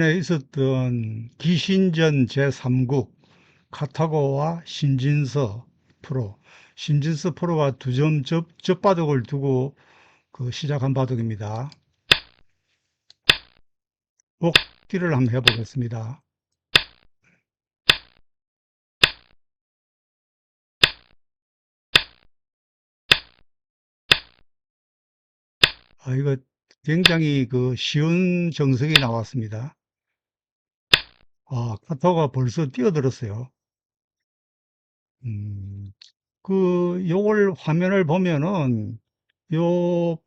에 있었던 기신전 제3국 카타고와 신진서 프로. 신진서 프로가 두 점 접바둑을 두고 시작한 바둑입니다. 복기를 한번 해보겠습니다. 이거 굉장히 쉬운 정석이 나왔습니다. 카타고가 벌써 뛰어들었어요. 음, 요걸 화면을 보면은 요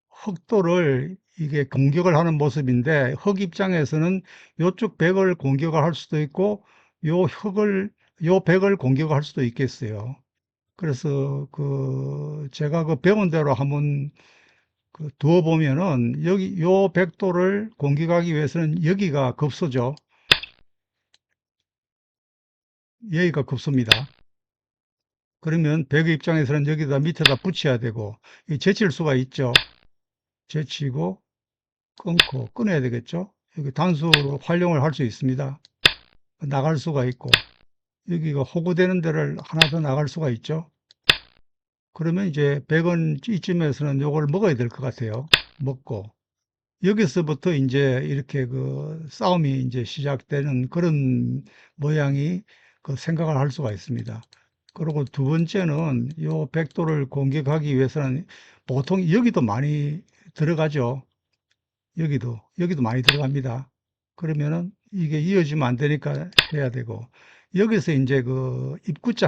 흑도를 이게 공격을 하는 모습인데, 흑 입장에서는 요쪽 백을 공격을 할 수도 있고 요 백을 공격을 할 수도 있겠어요. 그래서 제가 배운 대로 한번 두어 보면은, 여기 요 백도를 공격하기 위해서는 여기가 급소죠. 여기가 급소입니다. 그러면 백의 입장에서는 여기다 밑에다 붙여야 되고, 제칠 수가 있죠. 제치고 끊고 끊어야 되겠죠. 여기 단수로 활용을 할 수 있습니다. 나갈 수가 있고, 여기가 호구되는 데를 하나 더 나갈 수가 있죠. 그러면 이제 100원 이쯤에서는 요걸 먹어야 될 것 같아요. 먹고 여기서부터 이제 이렇게 싸움이 이제 시작되는 그런 모양이 생각을 할 수가 있습니다. 그리고 두 번째는 요 백도를 공격하기 위해서는 보통 여기도 많이 들어가죠. 여기도 많이 들어갑니다. 그러면은 이게 이어지면 안 되니까 해야 되고, 여기서 이제 입구자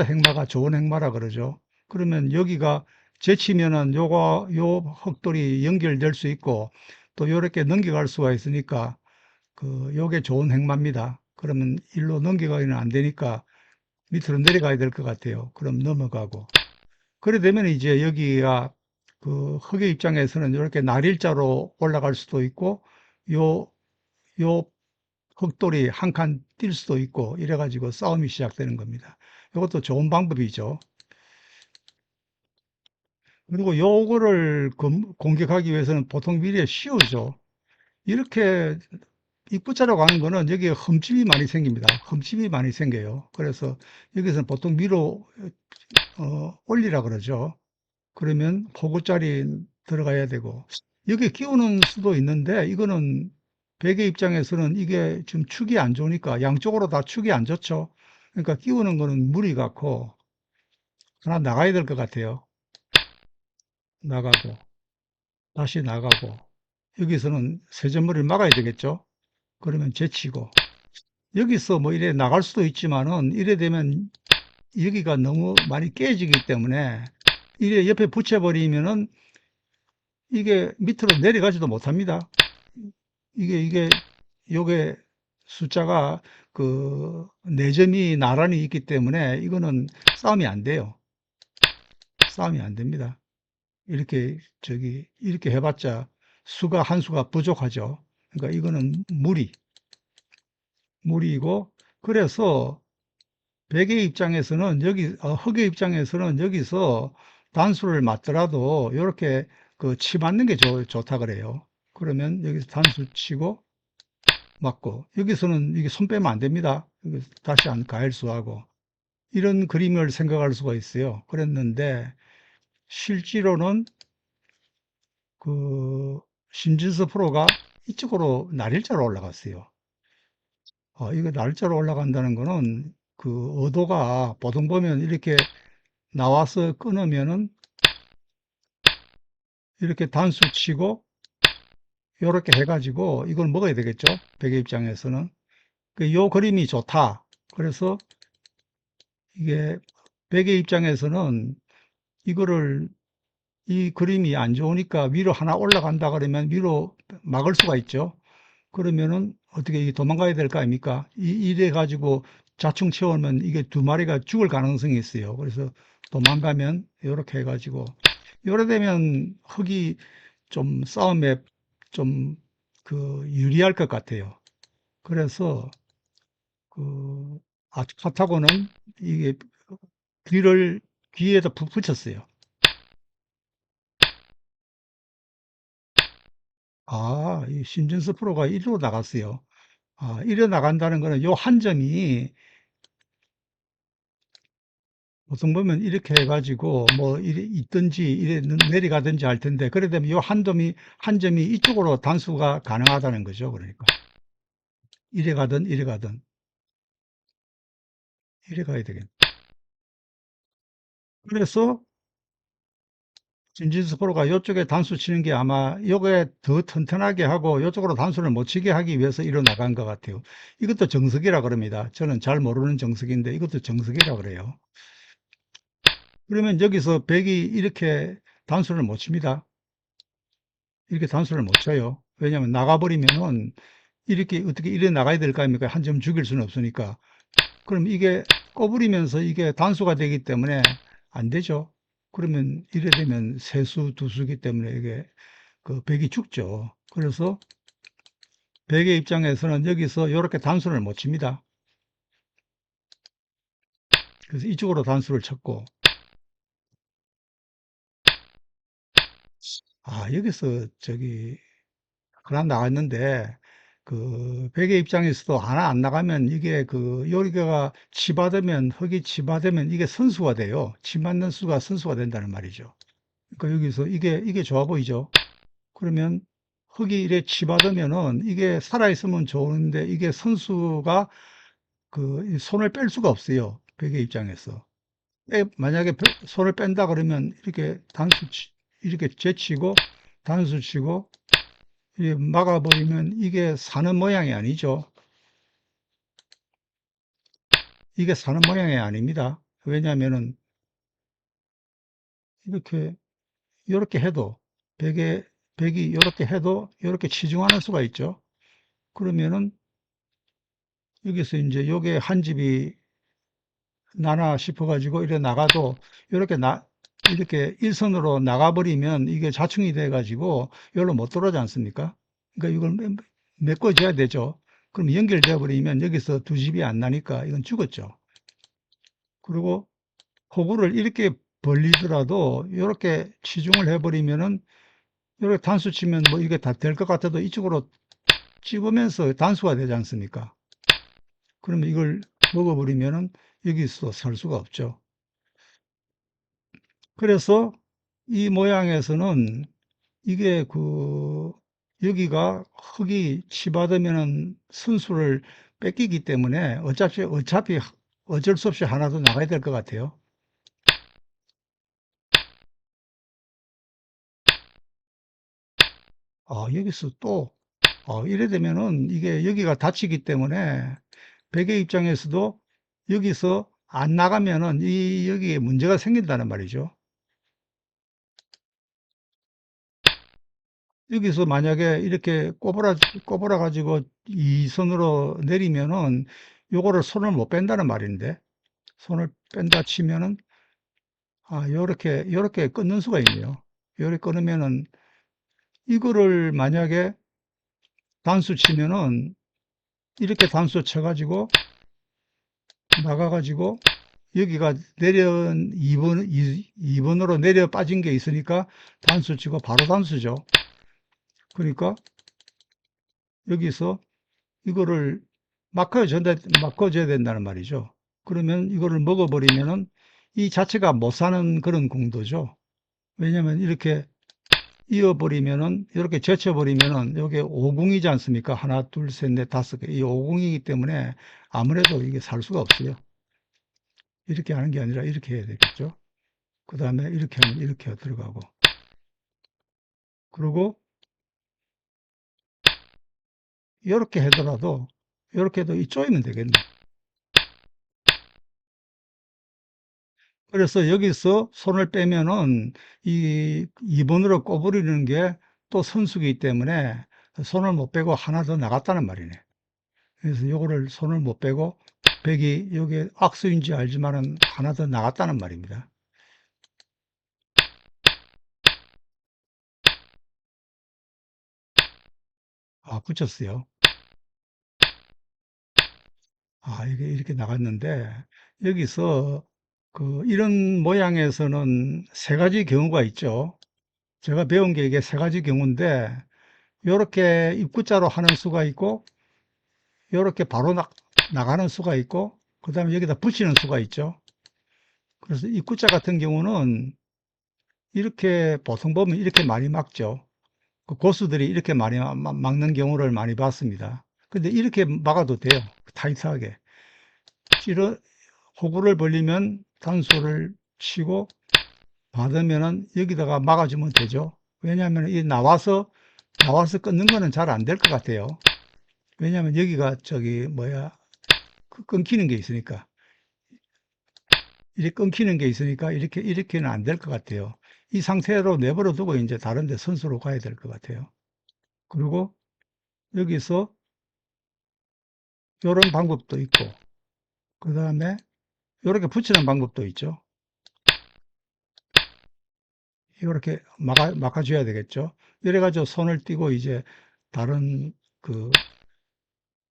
행마가 좋은 행마라 그러죠. 그러면 여기가 제치면은 요 흑돌이 연결될 수 있고, 또 요렇게 넘겨갈 수가 있으니까, 요게 좋은 행마입니다. 그러면 일로 넘겨가기는 안 되니까 밑으로 내려가야 될 것 같아요. 그럼 넘어가고. 그래 되면 이제 여기가 흑의 입장에서는 이렇게 날일자로 올라갈 수도 있고, 요, 요 흑돌이 한 칸 뛸 수도 있고, 이래가지고 싸움이 시작되는 겁니다. 이것도 좋은 방법이죠. 그리고 요거를 공격하기 위해서는 보통 미리에 씌우죠. 이렇게 입구자로 가는 거는 여기에 흠집이 많이 생깁니다. 흠집이 많이 생겨요. 그래서 여기서는 보통 위로 올리라 그러죠. 그러면 포구짜리 들어가야 되고, 여기 끼우는 수도 있는데, 이거는 베개 입장에서는 이게 지금 축이 안 좋으니까, 양쪽으로 다 축이 안 좋죠. 그러니까 끼우는 거는 무리 같고 하나 나가야 될 것 같아요. 나가고 다시 나가고, 여기서는 세전머리를 막아야 되겠죠. 그러면 제치고, 여기서 뭐 이래 나갈 수도 있지만은, 이래 되면 여기가 너무 많이 깨지기 때문에 이래 옆에 붙여버리면은 이게 밑으로 내려가지도 못합니다. 이게 요게 숫자가 네 점이 나란히 있기 때문에 이거는 싸움이 안 돼요. 싸움이 안 됩니다. 이렇게 해봤자 수가 한 수가 부족하죠. 그러니까 이거는 무리이고, 그래서 백의 입장에서는 흑의 입장에서는 여기서 단수를 맞더라도 이렇게 치 맞는 게 좋다 그래요. 그러면 여기서 단수 치고 맞고, 여기서는 이게 손 빼면 안 됩니다. 다시 안 가일수하고 이런 그림을 생각할 수가 있어요. 그랬는데 실제로는 그 신진서 프로가 이쪽으로 날일자로 올라갔어요. 이거 날짜로 올라간다는 거는 의도가, 보통 보면 이렇게 나와서 끊으면은 이렇게 단수 치고 이렇게 해가지고 이걸 먹어야 되겠죠. 백의 입장에서는. 요 그림이 좋다. 그래서 이게 백의 입장에서는 이거를, 이 그림이 안 좋으니까 위로 하나 올라간다 그러면 위로 막을 수가 있죠. 그러면은 어떻게 이게 도망가야 될 거 아닙니까? 이래 가지고 자충 채우면 이게 두 마리가 죽을 가능성이 있어요. 그래서 도망가면 이렇게 해가지고, 이래 되면 흑이 좀 싸움에 좀 유리할 것 같아요. 그래서 그 카타고는 이게 귀를 귀에다 푹 붙였어요. 이 심진수 프로가 1로 나갔어요. 1로 나간다는 거는 요 한 점이 보통 보면 이렇게 해가지고 뭐 이래 있든지 이래 내려가든지 할 텐데 그래 되면 요 한 점이 이쪽으로 단수가 가능하다는 거죠. 그러니까 이래 가든 이래 가든 이래 가야 되겠네. 그래서 진진수 프로가 이쪽에 단수 치는 게 아마 요게 더 튼튼하게 하고 이쪽으로 단수를 못 치게 하기 위해서 이로 나간 것 같아요. 이것도 정석이라 그럽니다. 저는 잘 모르는 정석인데 이것도 정석이라 그래요. 그러면 여기서 백이 이렇게 단수를 못 칩니다. 이렇게 단수를 못 쳐요. 왜냐하면 나가버리면은 이렇게 어떻게 이래 나가야 될 거 아닙니까? 한 점 죽일 수는 없으니까. 그럼 이게 꼬부리면서 이게 단수가 되기 때문에 안 되죠. 그러면 이래 되면 세수, 두수기 때문에 이게 그 백이 죽죠. 그래서 백의 입장에서는 여기서 이렇게 단수를 못 칩니다. 그래서 이쪽으로 단수를 쳤고, 여기서 저기 하나 나왔는데, 그 백의 입장에서도 하나 안 나가면 이게 그 여기가 치받으면 흙이 치받으면 이게 선수가 돼요. 치 맞는 수가 선수가 된다는 말이죠. 그러니까 여기서 이게 좋아 보이죠. 그러면 흙이 이래 치받으면은 이게 살아있으면 좋은데 이게 선수가 그 손을 뺄 수가 없어요. 백의 입장에서. 만약에 손을 뺀다 그러면 이렇게 이렇게 제치고 단수 치고 이게 막아버리면 이게 사는 모양이 아니죠. 이게 사는 모양이 아닙니다. 왜냐하면은 이렇게 이렇게 해도 백이 이렇게 해도 이렇게 치중하는 수가 있죠. 그러면은 여기서 이제 요게 한 집이 나나 싶어가지고 이렇게 나가도 이렇게 일선으로 나가버리면 이게 자충이 돼가지고 여기로 못 들어오지 않습니까? 그러니까 이걸 메꿔줘야 되죠. 그럼 연결되어 버리면 여기서 두 집이 안 나니까 이건 죽었죠. 그리고 호구를 이렇게 벌리더라도 이렇게 치중을 해버리면은 이렇게 단수 치면 뭐 이게 다 될 것 같아도 이쪽으로 찝으면서 단수가 되지 않습니까? 그러면 이걸 먹어버리면은 여기서 살 수가 없죠. 그래서 이 모양에서는 이게 여기가 흙이 치받으면은 선수를 뺏기기 때문에 어차피 어쩔 수 없이 하나 더 나가야 될 것 같아요. 여기서 또, 이래 되면은 이게 여기가 닫히기 때문에 백의 입장에서도 여기서 안 나가면은 여기에 문제가 생긴다는 말이죠. 여기서 만약에 이렇게 꼬부라 가지고 이 선으로 내리면은 요거를 손을 못 뺀다는 말인데 손을 뺀다 치면은 요렇게 끊는 수가 있네요. 요렇게 끊으면은 이거를 만약에 단수 치면은 이렇게 단수 쳐가지고 나가가지고 여기가 내려 2번으로 내려 빠진 게 있으니까 단수 치고 바로 단수죠. 그러니까 여기서 이거를 막아줘야 된다는 말이죠. 그러면 이거를 먹어버리면은 이 자체가 못 사는 그런 공도죠. 왜냐면 이렇게 이어버리면은, 이렇게 제쳐버리면은, 여기 오궁이지 않습니까? 하나, 둘, 셋, 넷, 다섯 개. 이 오궁이기 때문에 아무래도 이게 살 수가 없어요. 이렇게 하는 게 아니라 이렇게 해야 되겠죠. 그 다음에 이렇게 하면 이렇게 들어가고. 그리고 이렇게 하더라도, 이렇게 해도 이 쪼이면 되겠네. 그래서 여기서 손을 빼면은 이 2번으로 꼬부리는 게 또 선수기 때문에 손을 못 빼고 하나 더 나갔다는 말이네. 그래서 요거를 손을 못 빼고 백이 여기 악수인지 알지만은 하나 더 나갔다는 말입니다. 붙였어요. 이게 이렇게 나갔는데 여기서 이런 모양에서는 세 가지 경우가 있죠. 제가 배운 게 이게 세 가지 경우인데 요렇게 입구자로 하는 수가 있고, 요렇게 바로 나가는 수가 있고, 그 다음에 여기다 붙이는 수가 있죠. 그래서 입구자 같은 경우는 이렇게 보통 보면 이렇게 많이 막죠. 그 고수들이 이렇게 많이 막는 경우를 많이 봤습니다. 근데 이렇게 막아도 돼요. 타이트하게. 찌르, 호구를 벌리면 단수를 치고 받으면은 여기다가 막아주면 되죠. 왜냐하면 이 나와서 끊는 거는 잘 안 될 것 같아요. 왜냐하면 여기가 저기 뭐야 끊기는 게 있으니까. 이렇게 끊기는 게 있으니까 이렇게는 안 될 것 같아요. 이 상태로 내버려 두고 이제 다른 데 선수로 가야 될 것 같아요. 그리고 여기서 이런 방법도 있고, 그 다음에 이렇게 붙이는 방법도 있죠. 이렇게 막아줘야 되겠죠. 이래가지고 손을 띄고 이제 다른 그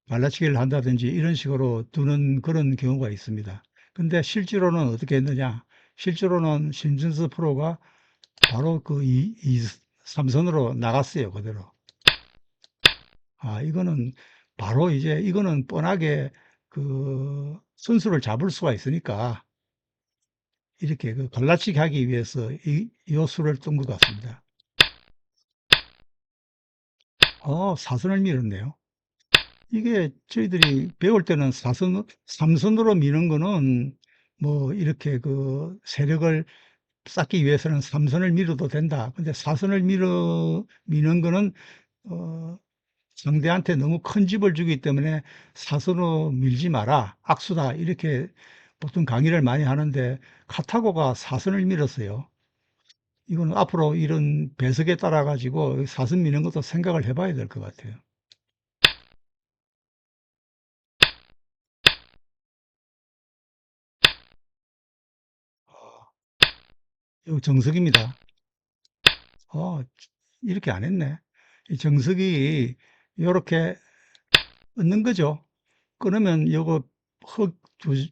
말라치기를 한다든지 이런 식으로 두는 그런 경우가 있습니다. 근데 실제로는 어떻게 했느냐? 실제로는 신준수 프로가 바로 그 3선으로 나갔어요, 그대로. 아, 이거는 바로 이제 이거는 뻔하게 그 선수를 잡을 수가 있으니까 이렇게 그 갈라치기 하기 위해서 이 수를 뜬 것 같습니다. 사선을 밀었네요. 이게 저희들이 배울 때는 삼선으로 미는 거는 뭐 이렇게 그 세력을 쌓기 위해서는 삼선을 밀어도 된다. 근데 사선을 미는 거는 어, 상대한테 너무 큰 집을 주기 때문에 사선으로 밀지 마라. 악수다. 이렇게 보통 강의를 많이 하는데 카타고가 사선을 밀었어요. 이거는 앞으로 이런 배석에 따라 가지고 사선 미는 것도 생각을 해봐야 될 것 같아요. 이거 정석입니다. 어, 이렇게 안 했네. 이 정석이 이렇게 얻는 거죠. 그러면 요거 흙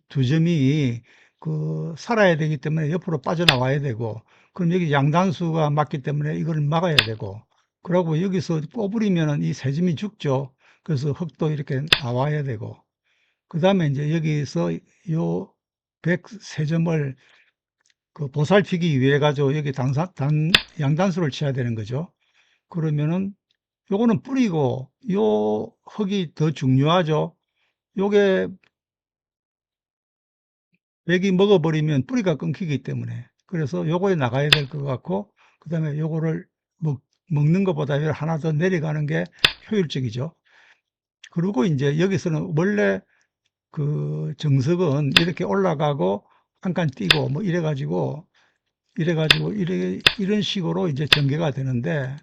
두 점이 그 살아야 되기 때문에 옆으로 빠져나와야 되고, 그럼 여기 양단수가 맞기 때문에 이걸 막아야 되고, 그러고 여기서 꼬부리면은 이 세 점이 죽죠. 그래서 흙도 이렇게 나와야 되고, 그 다음에 이제 여기서 요 103점을 그 보살피기 위해 가지고 여기 양단수를 쳐야 되는 거죠. 그러면은 요거는 뿌리고 요 흙이 더 중요하죠. 요게 맥이 먹어버리면 뿌리가 끊기기 때문에 그래서 요거에 나가야 될 것 같고 그 다음에 요거를 먹는 것보다 하나 더 내려가는 게 효율적이죠. 그리고 이제 여기서는 원래 그 정석은 이렇게 올라가고 한 칸 띄고 뭐 이래가지고 이런 식으로 이제 전개가 되는데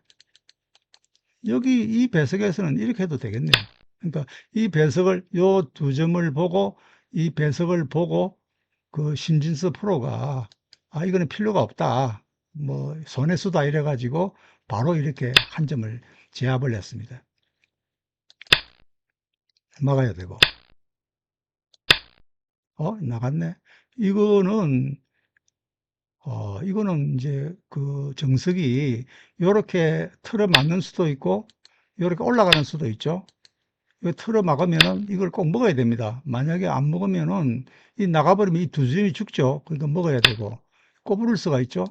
여기 이 배석에서는 이렇게 해도 되겠네요. 그러니까 이 배석을 요 두 점을 보고 이 배석을 보고 그 신진서 프로가 이거는 필요가 없다. 뭐 손해수다 이래 가지고 바로 이렇게 한 점을 제압을 했습니다. 막아야 되고. 나갔네. 이거는 이거는 이제 그 정석이 요렇게 틀어 막는 수도 있고 요렇게 올라가는 수도 있죠. 이거 틀어 막으면은 이걸 꼭 먹어야 됩니다. 만약에 안 먹으면은 이 나가버리면 이 두 점이 죽죠. 그러니까 먹어야 되고 꼬부를 수가 있죠.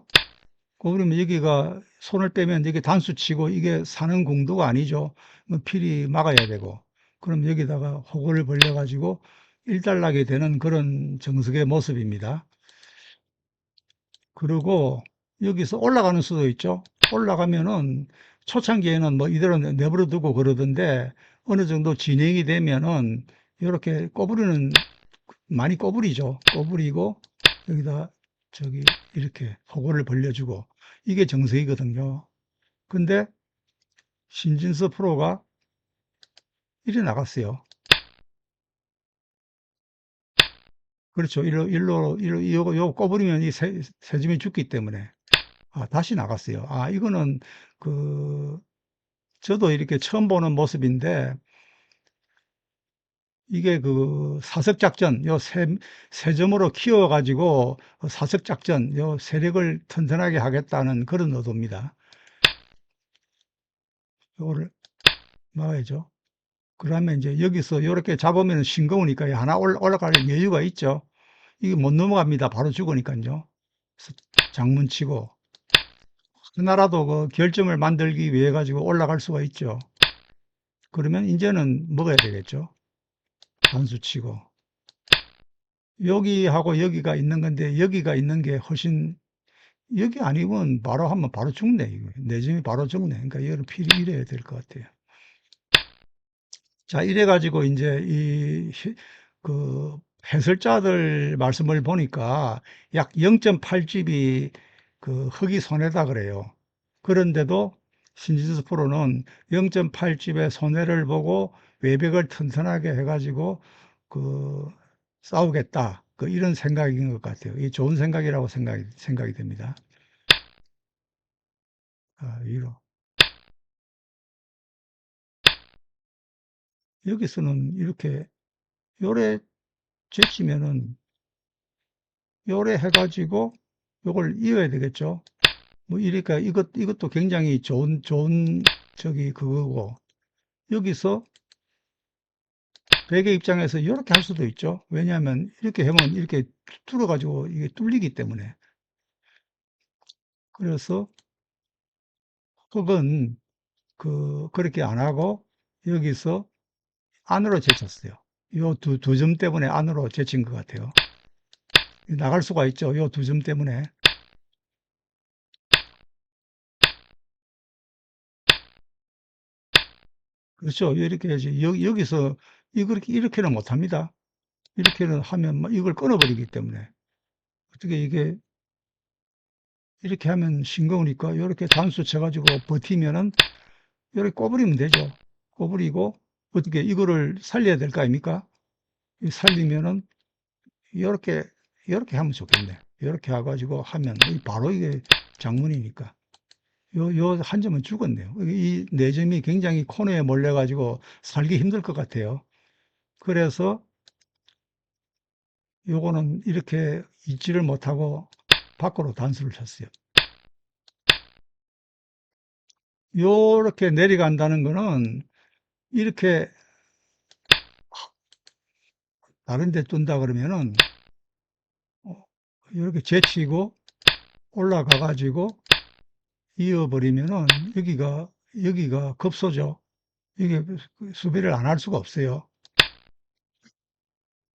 꼬부리면 여기가 손을 빼면 여기 단수 치고 이게 사는 공도가 아니죠. 필히 막아야 되고 그럼 여기다가 호구를 벌려 가지고 일단락이 되는 그런 정석의 모습입니다. 그리고 여기서 올라가는 수도 있죠. 올라가면은 초창기에는 뭐 이대로 내버려 두고 그러던데 어느 정도 진행이 되면은 이렇게 꼬부리는 많이 꼬부리죠. 꼬부리고 여기다 저기 이렇게 호구를 벌려주고 이게 정석이거든요. 근데 신진서 프로가 이리 나갔어요. 그렇죠. 요거 꼬부리면 이 세 점이 죽기 때문에 다시 나갔어요. 이거는 그 저도 이렇게 처음 보는 모습인데 이게 그 사석작전, 세 점으로 키워가지고 사석작전, 요 세력을 튼튼하게 하겠다는 그런 의도입니다. 요거를 막아야죠. 그러면 이제 여기서 이렇게 잡으면 싱거우니까 하나 올라갈 여유가 있죠. 이게 못 넘어갑니다. 바로 죽으니까요. 그래서 장문 치고 하나라도 그 결점을 만들기 위해 가지고 올라갈 수가 있죠. 그러면 이제는 먹어야 되겠죠. 단수 치고 여기하고 여기가 있는 건데 여기가 있는 게 훨씬 여기 아니면 바로 하면 바로 죽네. 이거. 내점이 바로 죽네. 그러니까 이거는 필히 이래야 될 것 같아요. 자, 이래 가지고 이제 그 해설자들 말씀을 보니까 약 0.8집이 그 흙이 손해다 그래요. 그런데도 신진수 프로는 0.8집의 손해를 보고 외벽을 튼튼하게 해가지고 그 싸우겠다. 그 이런 생각인 것 같아요. 이 좋은 생각이라고 생각이 됩니다. 아, 위로. 여기서는 이렇게 요래 제치면은 요래 해가지고 요걸 이어야 되겠죠. 뭐 이러니까 이것도 굉장히 좋은 저기 그거고 여기서 베개 입장에서 이렇게 할 수도 있죠. 왜냐하면 이렇게 하면 이렇게 뚫어가지고 이게 뚫리기 때문에. 그래서 흙은 그렇게 안 하고 여기서 안으로 제쳤어요. 요 두 점 때문에 안으로 제친 것 같아요. 나갈 수가 있죠. 요 두 점 때문에. 그렇죠. 이렇게 해야지. 여기서 이렇게는 못 합니다. 이렇게는 하면 이걸 끊어버리기 때문에. 어떻게 이게 이렇게 하면 싱거우니까 이렇게 단수 쳐가지고 버티면은 이렇게 꼬부리면 되죠. 꼬부리고 어떻게 이거를 살려야 될 거 아닙니까? 살리면은 이렇게 이렇게 하면 좋겠네. 이렇게 해가지고 하면 바로 이게 장문이니까. 요 한 점은 죽었네요. 이 네 점이 굉장히 코너에 몰려가지고 살기 힘들 것 같아요. 그래서 요거는 이렇게 잊지를 못하고 밖으로 단수를 쳤어요. 요렇게 내려간다는 거는 이렇게 다른 데 둔다 그러면은 이렇게 제치고 올라가 가지고 이어버리면은 여기가 급소죠. 이게 수비를 안 할 수가 없어요.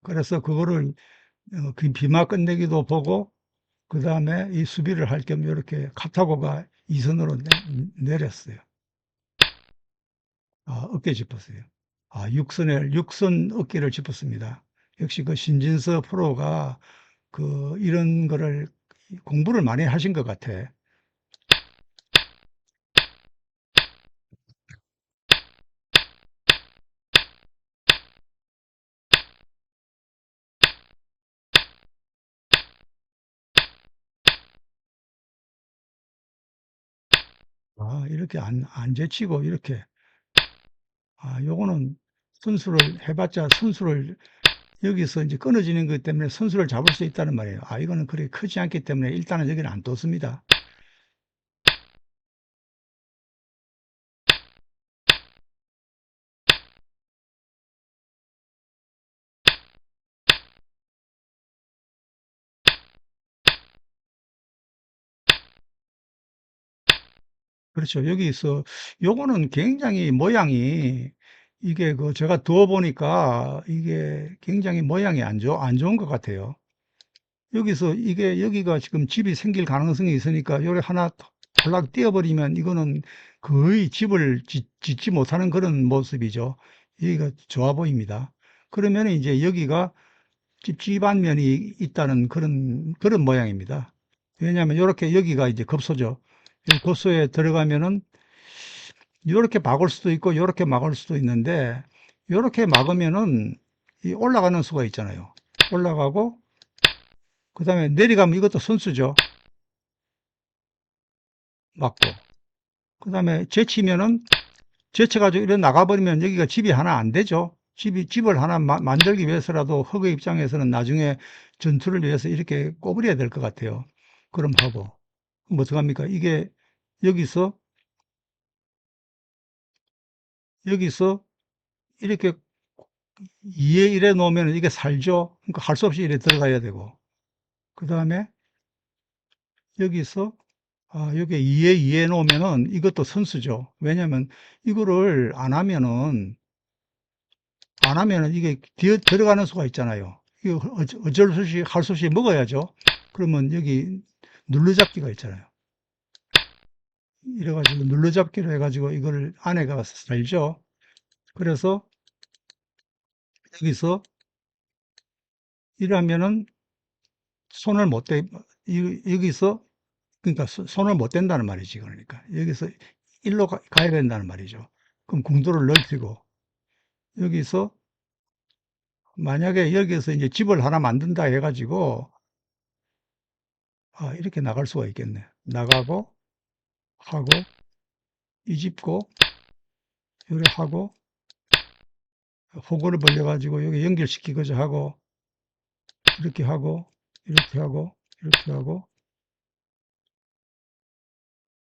그래서 그거를 그 비마 끝내기도 보고 그 다음에 이 수비를 할 겸 이렇게 카타고가 이선으로 내렸어요. 아, 어깨 짚었어요. 아, 육선 어깨를 짚었습니다. 역시 그 신진서 프로가 이런 거를 공부를 많이 하신 것 같아. 아, 이렇게 안 제치고 이렇게. 아, 요거는 선수를 해봤자 선수를 여기서 이제 끊어지는 것 때문에 선수를 잡을 수 있다는 말이에요. 아, 이거는 그렇게 크지 않기 때문에 일단은 여기는 안 뒀습니다. 그렇죠. 여기서 요거는 굉장히 모양이 이게 제가 두어 보니까 이게 굉장히 모양이 안 좋은 것 같아요. 여기서 여기가 지금 집이 생길 가능성이 있으니까 요래 하나 홀락 띄어버리면 이거는 거의 집을 짓지 못하는 그런 모습이죠. 여기가 좋아 보입니다. 그러면 이제 여기가 찝찝한 면이 있다는 그런 모양입니다. 왜냐하면 이렇게 여기가 이제 급소죠. 이 급소에 들어가면은 이렇게 막을 수도 있고 이렇게 막을 수도 있는데 이렇게 막으면은 이 올라가는 수가 있잖아요. 올라가고 그 다음에 내려가면 이것도 선수죠. 맞고. 그 다음에 제치면은, 제쳐가지고 이래 나가버리면 여기가 집이 하나 안 되죠. 집을 하나 만들기 위해서라도 흑의 입장에서는 나중에 전투를 위해서 이렇게 꼬부려야 될 것 같아요. 그럼 하고. 그럼 어떡합니까? 이게 여기서 여기서 이렇게 2에 1에 놓으면 이게 살죠. 그러니까 할 수 없이 이래 들어가야 되고. 그 다음에 여기서 여기 2에 2에 놓으면은 이것도 선수죠. 왜냐면 이거를 안 하면은 이게 뒤에 들어가는 수가 있잖아요. 이거 어쩔 수 없이 할 수 없이 먹어야죠. 그러면 여기 눌러잡기가 있잖아요. 이래가지고 눌러잡기로 해가지고 이걸 안에가 살죠. 그래서 여기서 이러면은 손을 못 대, 여기서 그러니까 손을 못 댄다는 말이지. 그러니까 여기서 일로 가야 된다는 말이죠. 그럼 궁도를 넓히고 여기서 만약에 여기서 이제 집을 하나 만든다 해가지고 이렇게 나갈 수가 있겠네. 나가고 하고 이 집고 요래 하고 호구를 벌려가지고 여기 연결시키고자 하고 이렇게 하고 이렇게 하고 이렇게 하고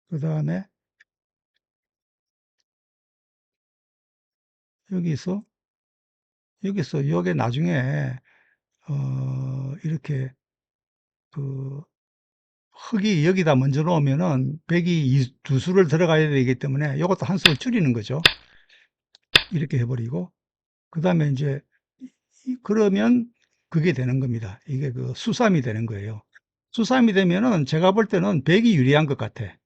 그 다음에 여기서 요게 나중에 이렇게 그 흙이 여기다 먼저 놓으면은 백이 두 수를 들어가야 되기 때문에 이것도 한 수를 줄이는 거죠. 이렇게 해버리고 그 다음에 이제 그러면 그게 되는 겁니다. 이게 그 수삼이 되는 거예요. 수삼이 되면은 제가 볼 때는 백이 유리한 것 같아.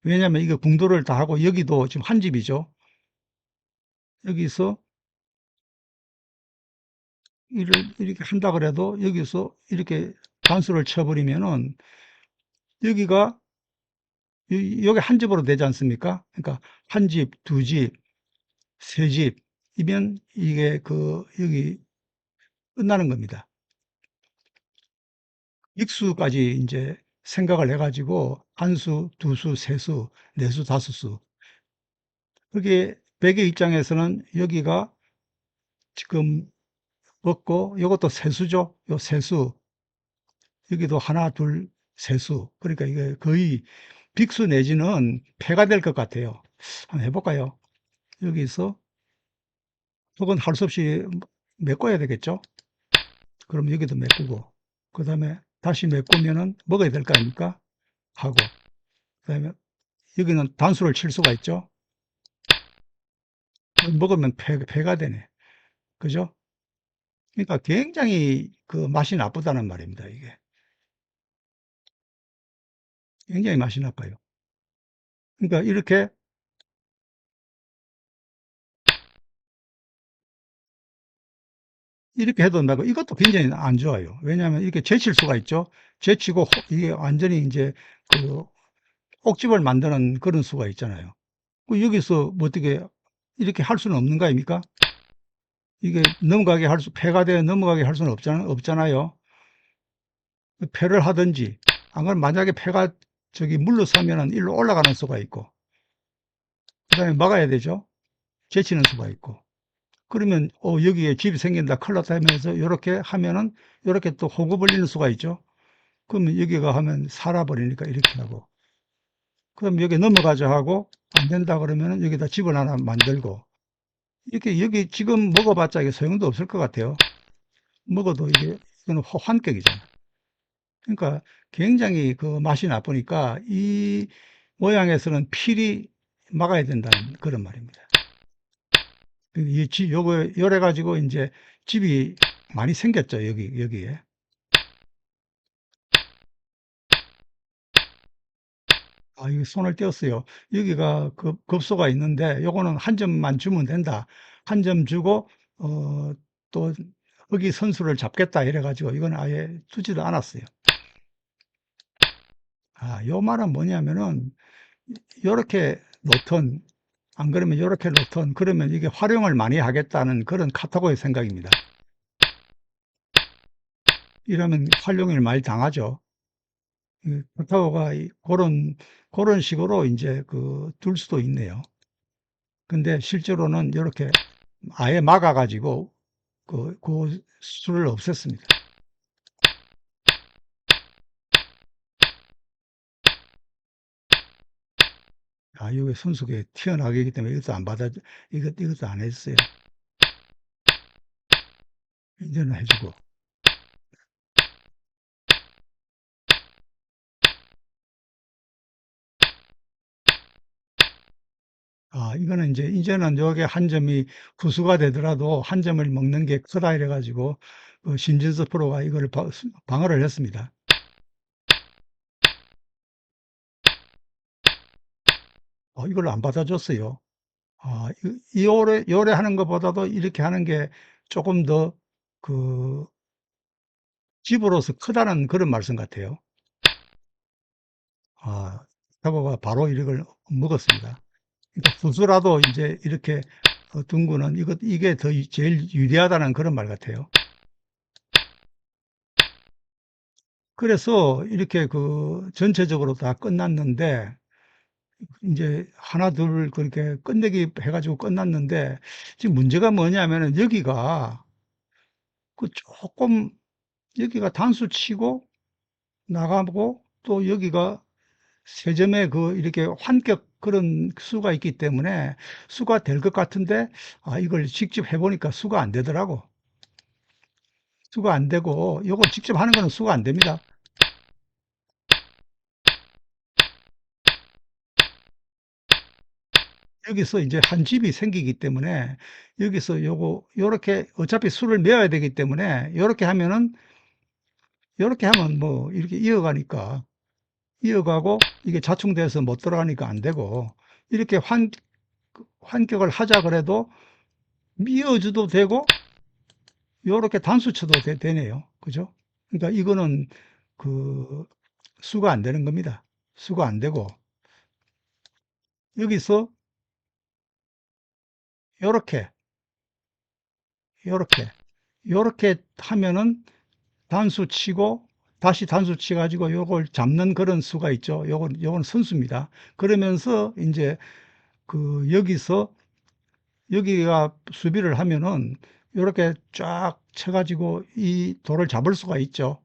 왜냐하면 이게 궁도를 다 하고 여기도 지금 한 집이죠. 여기서 이렇게 한다 그래도 여기서 이렇게 단수를 쳐버리면은 여기가 여기 한 집으로 되지 않습니까? 그러니까 한 집, 두 집, 세 집이면 이게 여기 끝나는 겁니다. 익수까지 이제 생각을 해가지고 한 수, 두 수, 세 수, 네 수, 다섯 수. 그게 백의 입장에서는 여기가 지금 없고 이것도 세수죠. 요 세수. 여기도 하나, 둘, 세수. 그러니까 이게 거의 빅수 내지는 패가 될 것 같아요. 한번 해볼까요? 여기서 혹은 할 수 없이 메꿔야 되겠죠? 그럼 여기도 메꾸고, 그 다음에 다시 메꾸면은 먹어야 될 거 아닙니까? 하고, 그 다음에 여기는 단수를 칠 수가 있죠? 먹으면 패가 되네. 그죠? 그러니까 굉장히 그 맛이 나쁘다는 말입니다, 이게. 굉장히 맛이 나빠요. 그러니까 이렇게 해도 나고 이것도 굉장히 안 좋아요. 왜냐하면 이렇게 제칠 수가 있죠. 제치고 이게 완전히 이제 그 옥집을 만드는 그런 수가 있잖아요. 여기서 뭐 어떻게 이렇게 할 수는 없는 거 아닙니까? 이게 넘어가게 패가 되어 넘어가게 할 수는 없잖아요. 패를 하든지, 안 그러면 만약에 패가 저기 물러서면은 일로 올라가는 수가 있고, 그 다음에 막아야 되죠. 제치는 수가 있고. 그러면, 여기에 집이 생긴다, 큰일 났다 하면서, 이렇게 하면은, 이렇게 또 호구 벌리는 수가 있죠. 그러면 여기가 하면 살아버리니까 이렇게 하고. 그럼 여기 넘어가자 하고, 안 된다 그러면은 여기다 집을 하나 만들고, 이렇게 여기 지금 먹어봤자 이게 소용도 없을 것 같아요. 먹어도 이거는 환격이잖아. 그러니까 굉장히 그 맛이 나쁘니까 이 모양에서는 필히 막아야 된다는 그런 말입니다. 요래 가지고 이제 집이 많이 생겼죠. 여기에. 이거 손을 떼었어요. 여기가 급소가 있는데 요거는 한 점만 주면 된다. 한 점 주고, 또 여기 선수를 잡겠다 이래 가지고 이건 아예 주지도 않았어요. 요 말은 뭐냐면은 요렇게 놓던 안 그러면 요렇게 놓던 그러면 이게 활용을 많이 하겠다는 그런 카타고의 생각입니다. 이러면 활용을 많이 당하죠. 카타고가 그런 식으로 이제 둘 수도 있네요. 근데 실제로는 이렇게 아예 막아가지고 그 수를 없앴습니다. 이게 손수계 튀어나가기 때문에 이것도 안 받아, 이것도 안 했어요. 이제는 해주고. 이거는 이제는 요게 한 점이 후수가 되더라도 한 점을 먹는 게 크다 이래가지고, 신진수 프로가 이거를 방어를 했습니다. 이걸 안 받아줬어요. 요래 하는 것보다도 이렇게 하는 게 조금 더, 그, 집으로서 크다는 그런 말씀 같아요. 사고가 바로 이걸 먹었습니다. 그러니까 후수라도 이제 이렇게 둔 이게 더 제일 유리하다는 그런 말 같아요. 그래서 이렇게 전체적으로 다 끝났는데, 이제 하나, 둘, 그렇게 끝내기 해가지고 끝났는데, 지금 문제가 뭐냐면은 여기가 조금, 여기가 단수 치고 나가고 또 여기가 세 점의 이렇게 환격 그런 수가 있기 때문에 수가 될 것 같은데, 이걸 직접 해보니까 수가 안 되더라고. 수가 안 되고, 요걸 직접 하는 거는 수가 안 됩니다. 여기서 이제 한 집이 생기기 때문에 여기서 요렇게 어차피 수를 메워야 되기 때문에 요렇게 하면 뭐 이렇게 이어가니까 이어가고 이게 자충돼서 못 들어가니까 안 되고 이렇게 환격을 하자 그래도 미어줘도 되고 요렇게 단수 쳐도 되네요. 그죠? 그러니까 이거는 그 수가 안 되는 겁니다. 수가 안 되고 여기서 요렇게 요렇게 요렇게 하면은 단수 치고 다시 단수 치 가지고 요걸 잡는 그런 수가 있죠. 요건 선수입니다. 그러면서 이제 여기서 여기가 수비를 하면은 요렇게 쫙 쳐 가지고 이 돌을 잡을 수가 있죠.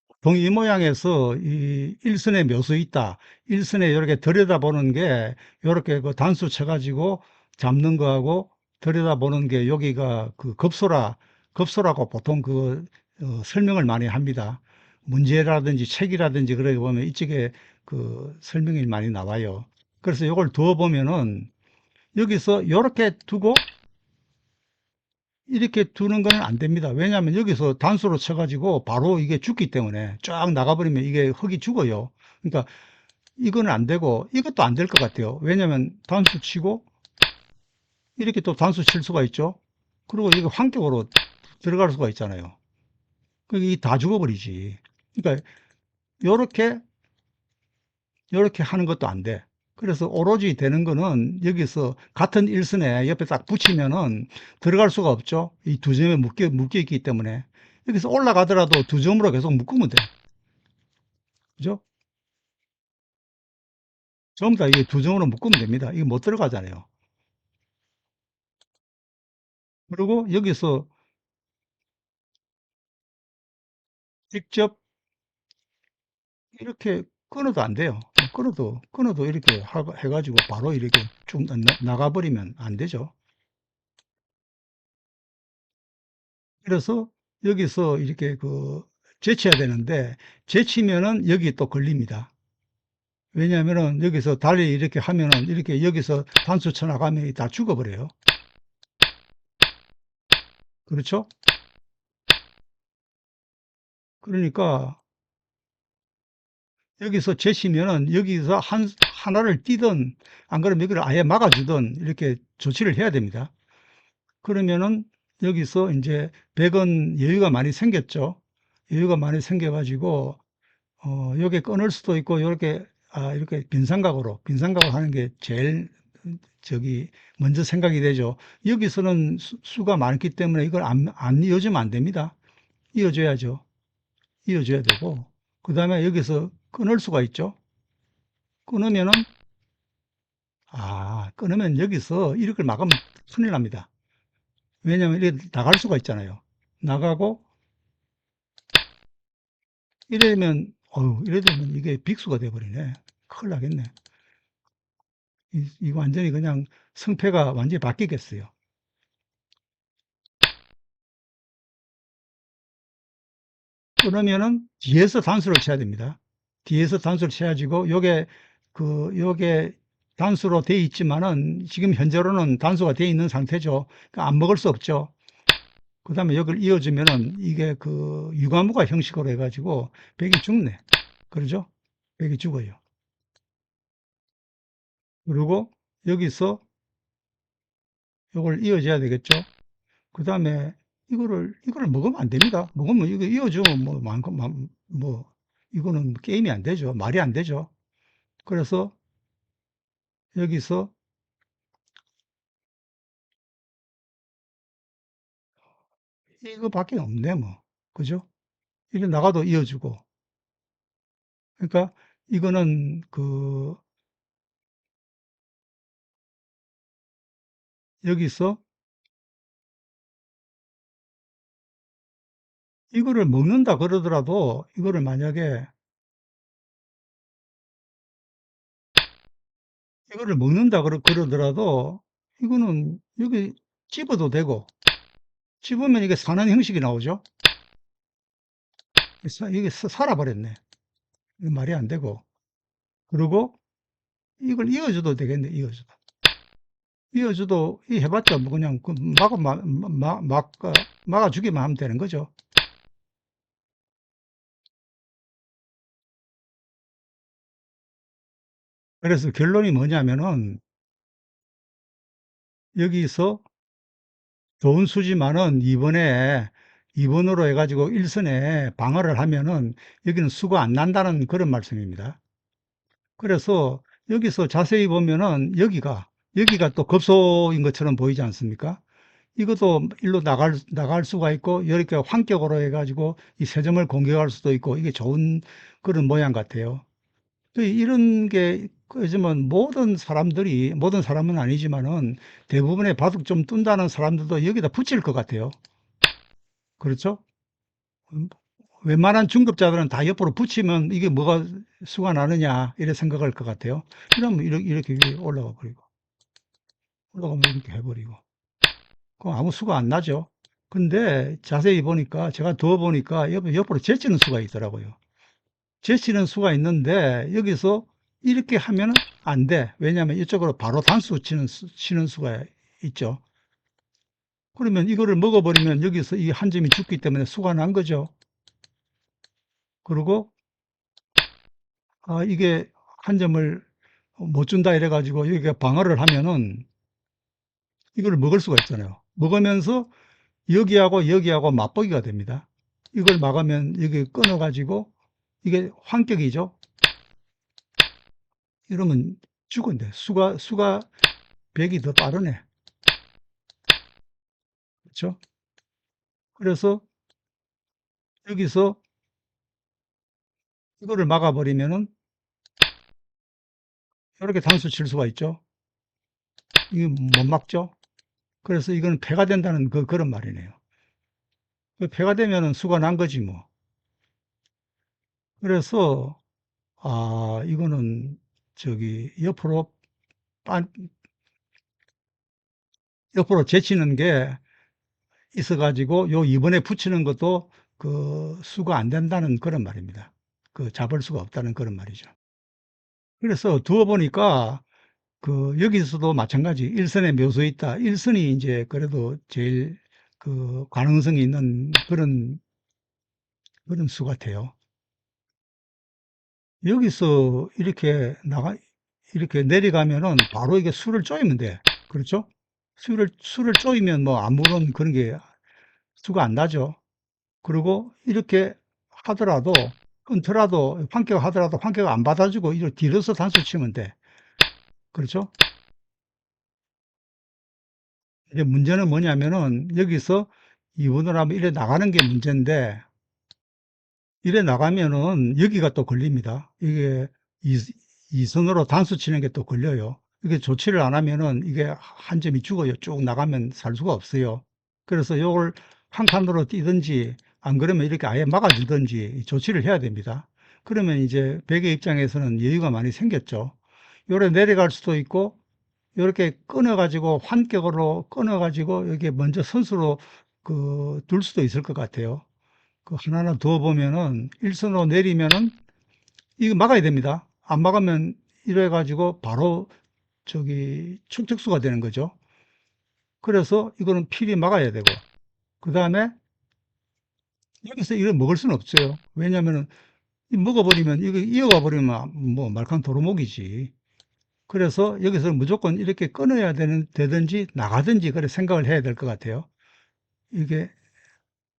보통 이 모양에서 이 일선에 묘수 있다. 일선에 이렇게 들여다보는 게 요렇게 단수 쳐 가지고 잡는 거하고 들여다보는 게 여기가 급소라고 보통 설명을 많이 합니다. 문제라든지 책이라든지 그러게 보면 이쪽에 설명이 많이 나와요. 그래서 이걸 두어 보면은 여기서 이렇게 두고 이렇게 두는 거는 안 됩니다. 왜냐하면 여기서 단수로 쳐가지고 바로 이게 죽기 때문에 쫙 나가버리면 이게 흙이 죽어요. 그러니까 이거는 안 되고 이것도 안 될 것 같아요. 왜냐하면 단수 치고 이렇게 또 단수 칠 수가 있죠. 그리고 이게 환격으로 들어갈 수가 있잖아요. 그게 다 죽어버리지. 그러니까 요렇게 요렇게 하는 것도 안 돼. 그래서 오로지 되는 거는 여기서 같은 일선에 옆에 딱 붙이면은 들어갈 수가 없죠. 이 두 점에 묶여 있기 때문에. 여기서 올라가더라도 두 점으로 계속 묶으면 돼. 그죠? 전부 다 이게 두 점으로 묶으면 됩니다. 이게 못 들어가잖아요. 그리고 여기서 직접 이렇게 끊어도 안 돼요. 끊어도 이렇게 해가지고 바로 이렇게 쭉 나가버리면 안 되죠. 그래서 여기서 이렇게 제쳐야 되는데, 제치면은 여기 또 걸립니다. 왜냐하면은 여기서 달리 이렇게 하면은 이렇게 여기서 단수 쳐나가면 다 죽어버려요. 그렇죠? 그러니까 여기서 제치면은 여기서 하나를 띄든 안 그러면 여기를 아예 막아주든 이렇게 조치를 해야 됩니다. 그러면은 여기서 이제 100원 여유가 많이 생겼죠. 여유가 많이 생겨가지고 요게 끊을 수도 있고, 이렇게 빈상각으로 하는 게 제일, 먼저 생각이 되죠. 여기서는 수가 많기 때문에 이걸 안 이어주면 안 됩니다. 이어줘야죠. 이어줘야 되고, 그 다음에 여기서 끊을 수가 있죠. 끊으면은, 끊으면 여기서 이렇게 막으면 큰일 납니다. 왜냐면 이렇게 나갈 수가 있잖아요. 나가고, 이러면 이게 빅수가 돼버리네. 큰일 나겠네. 이거 완전히 그냥 성패가 완전히 바뀌겠어요. 그러면은 뒤에서 단수를 쳐야 됩니다. 뒤에서 단수를 쳐야지고 요게 단수로 돼 있지만은 지금 현재로는 단수가 돼 있는 상태죠. 그러니까 안 먹을 수 없죠. 그 다음에 여기를 이어주면은 이게 그 유가무가 형식으로 해가지고 백이 죽네. 그러죠? 백이 죽어요. 그리고 여기서 요걸 이어줘야 되겠죠? 그 다음에 이거를 먹으면 안 됩니다. 먹으면 이거 이어주면 뭐, 이거는 게임이 안 되죠. 말이 안 되죠. 그래서 여기서 이거밖에 없네, 뭐. 그죠? 이게 나가도 이어주고. 그러니까 이거는 여기서 이거를 먹는다 그러더라도 이거를 만약에 이거를 먹는다 그러더라도 이거는 여기 찝어도 되고 찝으면 이게 사는 형식이 나오죠. 이게 살아버렸네. 이거 말이 안 되고. 그리고 이걸 이어줘도 되겠네, 이어줘도. 이어줘도 이 해봤자 뭐 그냥 그 막아주기만 하면 되는 거죠. 그래서 결론이 뭐냐면은 여기서 좋은 수지만은 이번에 2번으로 해가지고 1선에 방어를 하면은 여기는 수가 안 난다는 그런 말씀입니다. 그래서 여기서 자세히 보면은 여기가 또 급소인 것처럼 보이지 않습니까? 이것도 일로 나갈 수가 있고 이렇게 환격으로 해가지고 이 세 점을 공격할 수도 있고 이게 좋은 그런 모양 같아요. 이런 게 요즘은 모든 사람은 아니지만은 대부분의 바둑 좀 둔다는 사람들도 여기다 붙일 것 같아요. 그렇죠? 음, 웬만한 중급자들은 다 옆으로 붙이면 이게 뭐가 수가 나느냐 이래 생각할 것 같아요. 그러면 이렇게 위에 올라가면 이렇게 해버리고 그럼 아무 수가 안 나죠. 근데 자세히 보니까 제가 더 보니까 옆으로 제치는 수가 있더라고요. 제치는 수가 있는데 여기서 이렇게 하면 안 돼. 왜냐하면 이쪽으로 바로 단수 치는 수가 있죠. 그러면 이거를 먹어버리면 여기서 이 한 점이 죽기 때문에 수가 난 거죠. 그리고 이게 한 점을 못 준다 이래가지고 여기가 방어를 하면은 이걸 먹을 수가 있잖아요. 먹으면서 여기하고 맞보기가 됩니다. 이걸 막으면 여기 끊어가지고 이게 환격이죠. 이러면 죽은데 수가 100이 더 빠르네. 그렇죠? 그래서 여기서 이거를 막아버리면은 이렇게 단수 칠 수가 있죠. 이거 못 막죠. 그래서 이거는 패가 된다는 그런 말이네요. 패가 되면은 수가 난 거지 뭐. 그래서 이거는 저기 빤- 옆으로 제치는 게 있어가지고 요 이번에 붙이는 것도 그 수가 안 된다는 그런 말입니다. 그 잡을 수가 없다는 그런 말이죠. 그래서 두어 보니까 여기서도 마찬가지 일선에 묘수에 있다. 일선이 이제 그래도 제일 그 가능성이 있는 그런 수 같아요. 여기서 이렇게 내려가면은 바로 이게 수를 쪼이면 돼. 그렇죠? 수를 쪼이면 뭐 아무런 그런 게 수가 안 나죠. 그리고 이렇게 하더라도, 끊더라도, 환격하더라도 환격 안 받아주고 이렇게 뒤로서 단수 치면 돼. 그렇죠? 이제 문제는 뭐냐면은 여기서 이분을 하면 이래 나가는 게 문제인데 이래 나가면은 여기가 또 걸립니다. 이게 이선으로 단수 치는 게 또 걸려요. 이게 조치를 안 하면은 이게 한 점이 죽어요. 쭉 나가면 살 수가 없어요. 그래서 요걸 한 칸으로 뛰든지 안 그러면 이렇게 아예 막아주든지 조치를 해야 됩니다. 그러면 이제 백의 입장에서는 여유가 많이 생겼죠. 요래 내려갈 수도 있고, 이렇게 끊어가지고 환격으로 끊어가지고 여기 먼저 선수로 둘 수도 있을 것 같아요. 그 하나하나 두어 보면은 일선으로 내리면은 이거 막아야 됩니다. 안 막으면 이래 가지고 바로 저기 축적수가 되는 거죠. 그래서 이거는 필히 막아야 되고, 그 다음에 여기서 이걸 먹을 수는 없어요. 왜냐면은 먹어버리면 이거 이어가 버리면 뭐 말캉 도루묵이지. 그래서 여기서 무조건 이렇게 끊어야 되든지 나가든지 그래 생각을 해야 될 것 같아요. 이게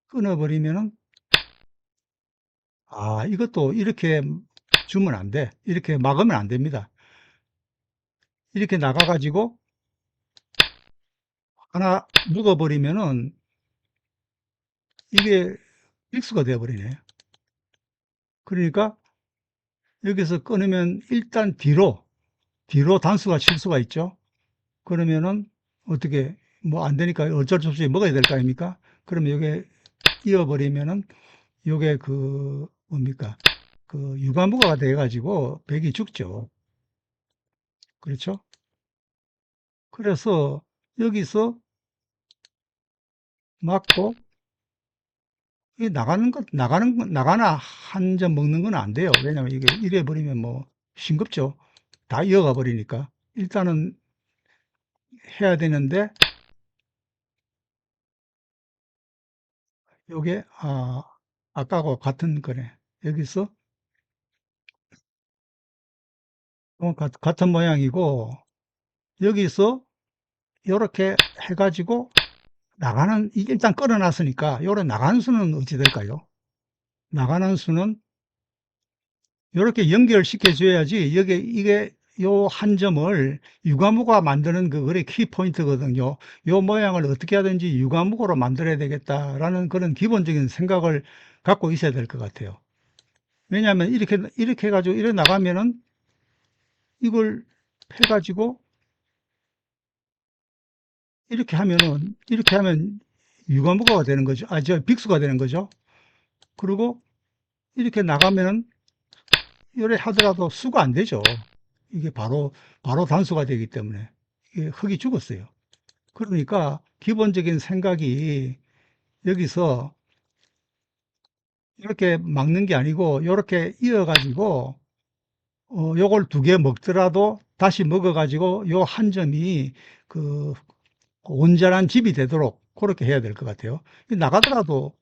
끊어버리면은 이것도 이렇게 주면 안 돼. 이렇게 막으면 안 됩니다. 이렇게 나가가지고 하나 먹어버리면은 이게 필수가 되어버리네. 그러니까 여기서 끊으면 일단 뒤로 단수가 칠 수가 있죠. 그러면은 어떻게 뭐 안 되니까 어쩔 수 없이 먹어야 될 거 아닙니까? 그러면 이게 이어버리면은 요게 뭡니까? 유관부가 돼가지고 백이 죽죠. 그렇죠? 그래서 여기서 맞고 이 나가나 한 점 먹는 건 안 돼요. 왜냐면 이게 이래 버리면 뭐 싱겁죠. 다 이어가 버리니까. 일단은 해야 되는데 요게 아까하고 같은 거네. 여기서 같은 모양이고 여기서 요렇게 해가지고 이게 일단 끌어놨으니까 요래 나가는 수는 어찌 될까요? 나가는 수는 요렇게 연결시켜 줘야지 이게 요 한 점을 유과무가 만드는 그거의 키포인트거든요. 요 모양을 어떻게 하든지 유과무로 만들어야 되겠다라는 그런 기본적인 생각을 갖고 있어야 될 것 같아요. 왜냐하면 이렇게 해가지고 이래 나가면은 이걸 해가지고 이렇게 하면 유과무가 되는 거죠. 빅수가 되는 거죠. 그리고 이렇게 나가면은 요래 하더라도 수가 안 되죠. 이게 바로 단수가 되기 때문에 이게 흙이 죽었어요. 그러니까 기본적인 생각이 여기서 이렇게 막는 게 아니고 이렇게 이어가지고 요걸 두 개 먹더라도 다시 먹어가지고 요 한 점이 그 온전한 집이 되도록 그렇게 해야 될 것 같아요. 나가더라도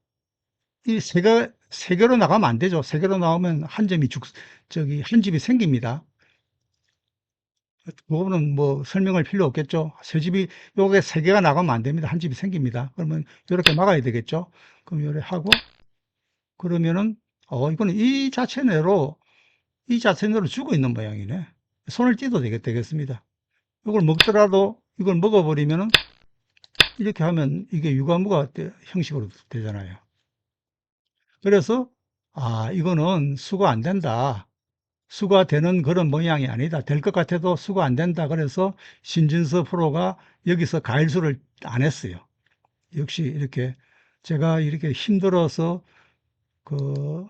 이 세 개로 나가면 안 되죠. 세 개로 나오면 한 점이 한 집이 생깁니다. 그거는 뭐 설명할 필요 없겠죠. 요게 세 개가 나가면 안 됩니다. 한 집이 생깁니다. 그러면 이렇게 막아야 되겠죠. 그럼 이렇게 하고, 그러면은, 이거는 이 자체 내로 죽어 있는 모양이네. 손을 떼도 되겠습니다. 이걸 먹더라도, 이걸 먹어버리면은, 이렇게 하면 이게 유과무가 형식으로 되잖아요. 그래서, 이거는 수가 안 된다. 수가 되는 그런 모양이 아니다. 될 것 같아도 수가 안 된다. 그래서 신진서 프로가 여기서 가일수를 안 했어요. 역시 이렇게 제가 이렇게 힘들어서 그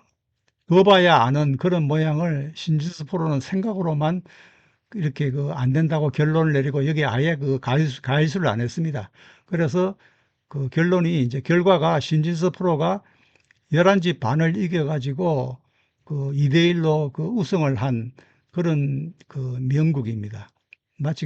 더 봐야 아는 그런 모양을 신진서 프로는 생각으로만 이렇게 안 된다고 결론을 내리고 여기 아예 가일수를 안 했습니다. 그래서 이제 결과가 신진서 프로가 11지 반을 이겨가지고 2대1로 우승을 한 그런 명국입니다. 마치